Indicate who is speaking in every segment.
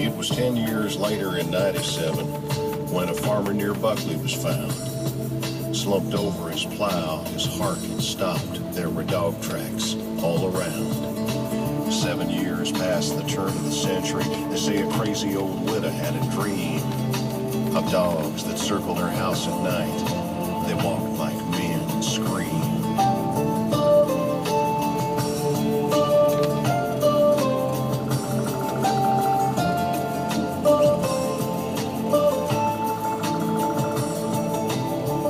Speaker 1: It was 10 years later in 97 when a farmer near Buckley was found. Slumped over his plow, his heart had stopped. There were dog tracks all around. 7 years past the turn of the century, they say a crazy old widow had a dream of dogs that circled her house at night. They walked like men and screamed.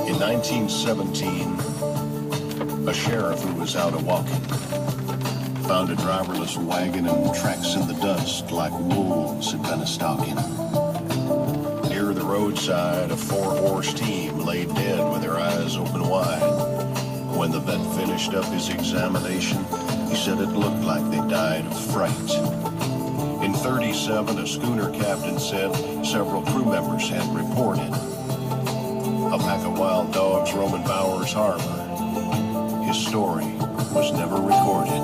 Speaker 1: In 1917, a sheriff who was out a-walking found a driverless wagon and tracks in the dust like wolves had been a-stalking. Near the roadside, a 4-horse team lay dead with their eyes open wide. When the vet finished up his examination, he said it looked like they died of fright. In 37, a schooner captain said several crew members had reported a pack of wild dogs roaming Bowers Harbor. His story was never recorded.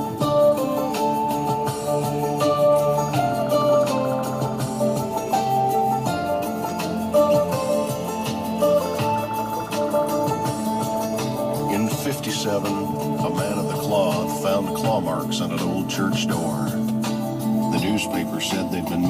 Speaker 1: In 57, a man of the cloth found claw marks on an old church door. The newspaper said they'd been